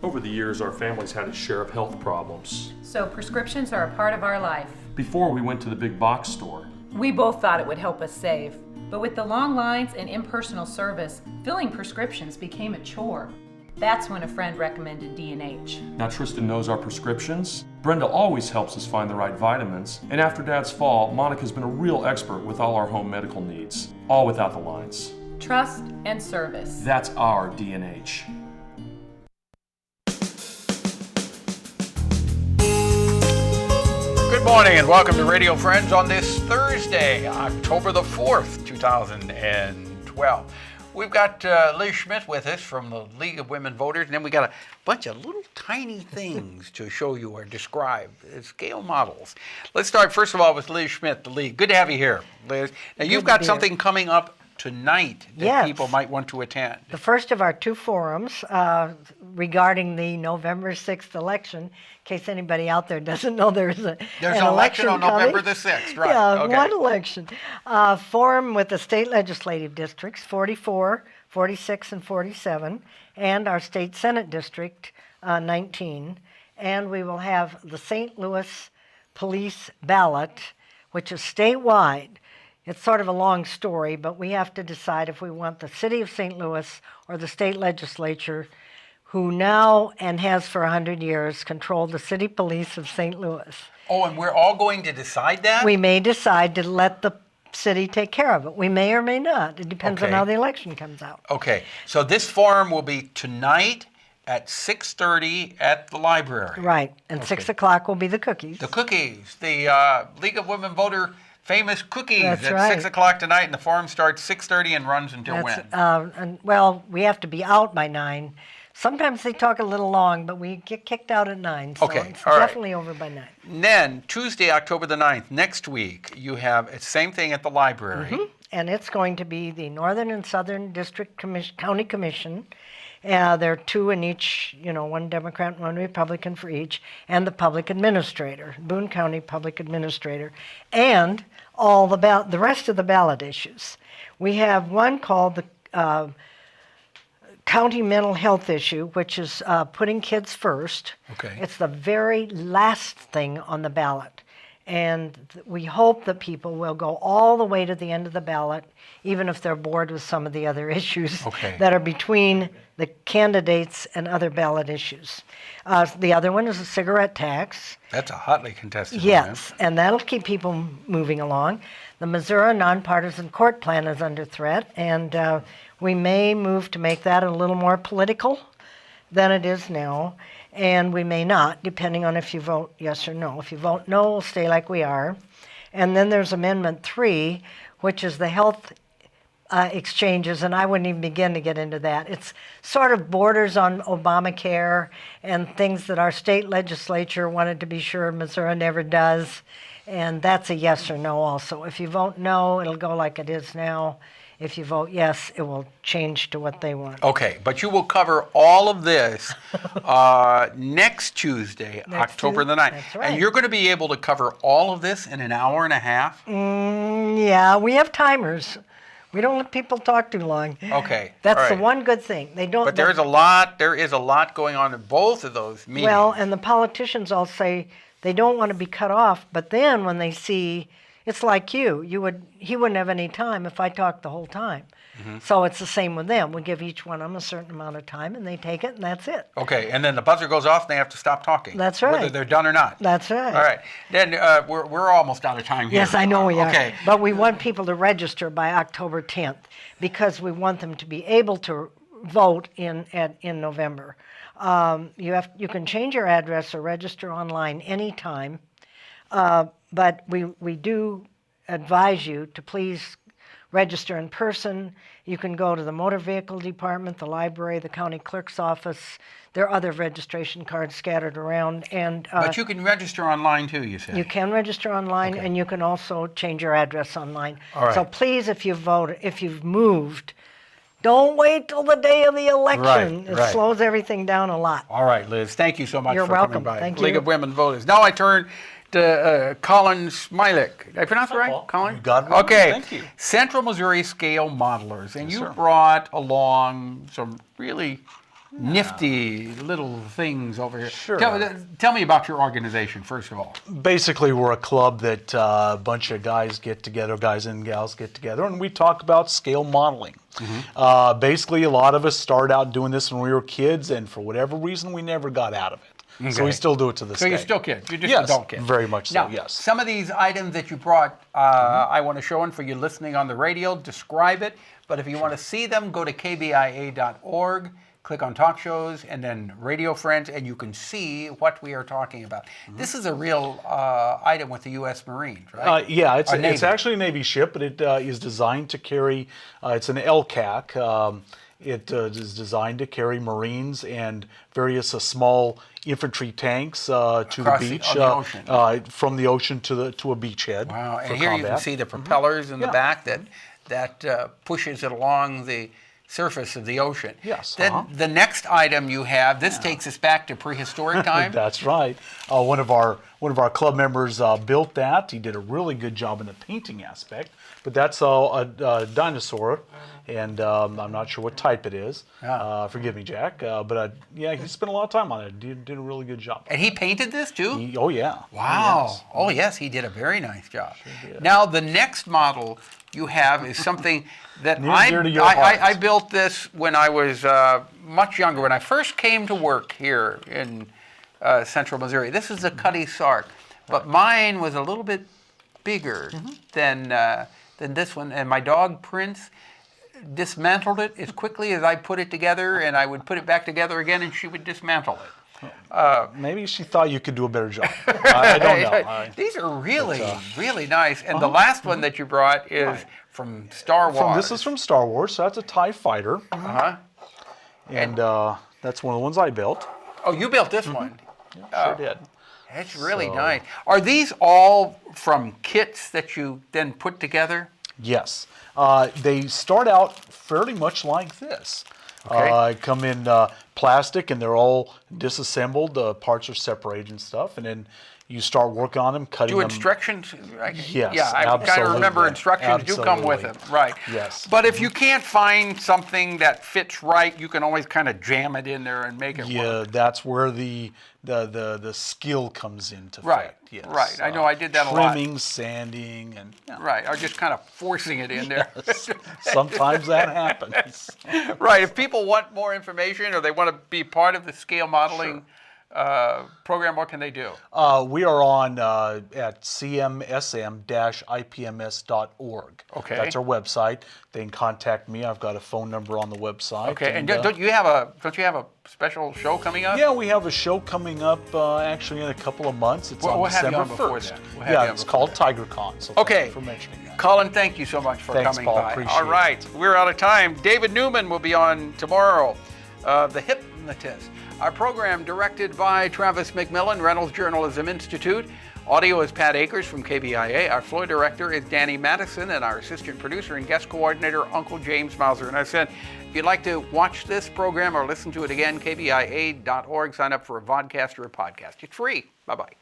Over the years, our family's had its share of health problems. So prescriptions are a part of our life. Before we went to the big box store. We both thought it would help us save. But with the long lines and impersonal service, filling prescriptions became a chore. That's when a friend recommended D&H. Now Tristan knows our prescriptions. Brenda always helps us find the right vitamins. And after Dad's fall, Monica's been a real expert with all our home medical needs. All without the lines. Trust and service. That's our D&H. Good morning and welcome to Radio Friends on this Thursday, October the 4th, 2012. We've got Liz Schmidt with us from the League of Women Voters, and then we got a bunch of little tiny things to show you or describe as scale models. Let's start first of all with Liz Schmidt, the League. Good to have you here, Liz. Now you've got something coming up tonight that people might want to attend. The first of our two forums regarding the November 6th election. In case anybody out there doesn't know, there's an election on coming. November the 6th, right? Yeah, okay. One election. Forum with the state legislative districts, 44, 46, and 47, and our state senate district, 19. And we will have the St. Louis police ballot, which is statewide. It's sort of a long story, but we have to decide if we want the city of St. Louis or the state legislature, who now and has for 100 years controlled the city police of St. Louis. Oh, and we're all going to decide that? We may decide to let the city take care of it. We may or may not. It depends on how the election comes out. Okay, so this forum will be tonight at 6:30 at the library. Right, and 6 o'clock will be the cookies. The cookies, the League of Women Voter famous cookies. That's at right. 6 o'clock tonight, and the forum starts 6:30 and runs until when? Well, we have to be out by 9. Sometimes they talk a little long, but we get kicked out at 9, so Okay, it's all right. definitely over by 9. And then Tuesday, October the 9th, next week, you have the same thing at the library. And it's going to be the Northern and Southern District County Commission. There are two in each, one Democrat and one Republican for each, and the public administrator, Boone County Public Administrator, and all the rest of the ballot issues. We have one called the County Mental Health Issue, which is putting kids first. Okay. It's the very last thing on the ballot. And we hope that people will go all the way to the end of the ballot, even if they're bored with some of the other issues that are between the candidates and other ballot issues. The other one is a cigarette tax. That's a hotly contested one. Yes, and that'll keep people moving along. The Missouri Nonpartisan Court Plan is under threat, and we may move to make that a little more political than it is now. And we may not, depending on if you vote yes or no. If you vote no, we'll stay like we are. And then there's Amendment 3, which is the health exchanges, and I wouldn't even begin to get into that. It's sort of borders on Obamacare and things that our state legislature wanted to be sure Missouri never does. And that's a yes or no also. If you vote no, it'll go like it is now. If you vote yes, it will change to what they want. Okay, but you will cover all of this next Tuesday, October the 9th. That's right. And you're going to be able to cover all of this in an hour and a half? Yeah, we have timers. We don't let people talk too long. Okay. That's all the right. one good thing. They don't. But there is a lot going on in both of those meetings. Well, and the politicians all say they don't want to be cut off, but then when they see, it's like he wouldn't have any time if I talked the whole time. So it's the same with them. We give each one of them a certain amount of time, and they take it, and that's it. Okay, and then the buzzer goes off, and they have to stop talking. That's right. Whether they're done or not. That's right. All right. Then we're almost out of time here. Yes, I know we are. Okay. But we want people to register by October 10th because we want them to be able to vote in November. You can change your address or register online anytime, but we do advise you to please register in person. You can go to the motor vehicle department, the library, the county clerk's office. There are other registration cards scattered around, and but you can register online too, you said. you can register online, and you can also change your address online. All right. So please, if you've moved, don't wait till the day of the election. Right, It right. slows everything down a lot. All right, Liz. Thank you so much You're for welcome. coming by. Thank League you. of Women Voters. Now I turn to COLIN SMIALEK. Did I pronounce it right? Paul. COLIN? You got it. Okay. Thank you. Central Missouri Scale Modelers. And Yes, you sir. brought along some really nifty little things over here. Sure. Tell me about your organization, first of all. Basically, we're a club that a bunch of guys get together, guys and gals get together, and we talk about scale modeling. Basically, a lot of us started out doing this when we were kids, and for whatever reason, we never got out of it. Okay. So we still do it to this day. So you're still kids. You're just Yes, adult kids. very much so, Now, yes. some of these items that you brought, I want to show them for you listening on the radio, describe it. But if you want to see them, go to kbia.org, click on talk shows, and then Radio Friends, and you can see what we are talking about. This is a real item with the U.S. Marines, right? Yeah, it's Navy. actually a Navy ship, but it is designed to carry, it's an LCAC. It is designed to carry Marines and various small infantry tanks to Across the beach, the ocean. from the ocean to a beachhead. Wow, for and here you can combat. see the propellers in the Yeah. back that pushes it along the surface of the ocean. Yes, Then the next item you have, this takes us back to prehistoric time. That's right. One of our club members built that. He did a really good job in the painting aspect. But that's a dinosaur, and I'm not sure what type it is. Forgive me, Jack. But yeah, he spent a lot of time on it. Did a really good job. And he painted this too? Oh yeah. Wow. Yes. Oh yes, he did a very nice job. Now the next model you have is something that Near to your heart. I built this when I was much younger, when I first came to work here in central Missouri. This is a Cuddy Sark, but mine was a little bit bigger than this one, and my dog Prince dismantled it as quickly as I put it together, and I would put it back together again, and she would dismantle it. Maybe she thought you could do a better job. I don't know. These are really, really nice. And the last one that you brought is from Star Wars. This is from Star Wars, so that's a TIE fighter. And that's one of the ones I built. Oh, you built this one. Sure did. It's really nice. Are these all from kits that you then put together? Yes. They start out fairly much like this. Okay. Come in plastic, and they're all disassembled. The parts are separated and stuff, and then you start working on them, cutting Do them. instructions? Yes, Yeah, I kind of absolutely. remember instructions do come with them. Right. Yes. But if you can't find something that fits right, you can always kind of jam it in there and make it Yeah, work. that's where the skill comes into Right, effect. Yes. right. I know I did that a lot. Trimming, sanding, and Right, or just kind of forcing it in there. sometimes that happens. Right. If people want more information or they want to be part of the scale modeling program, what can they do? We are on at cmsm-ipms.org. Okay. That's our website. They can contact me. I've got a phone number on the website. Okay. And don't you have a special show coming up? Yeah, we have a show coming up actually in a couple of months. It's on we'll have you December on before 1st. that. We'll have you Yeah, on it's before called TigerCon. So Okay. thank you for mentioning that. Colin, thank you so much for Thanks, coming Paul. by. Appreciate All right, it. we're out of time. David Newman will be on tomorrow. The Hypnotist. Our program directed by Travis McMillan, Reynolds Journalism Institute. Audio is Pat Akers from KBIA. Our floor director is Danny Madison, and our assistant producer and guest coordinator, Uncle James Mauser. And I said, if you'd like to watch this program or listen to it again, kbia.org. Sign up for a vodcast or a podcast. It's free. Bye-bye.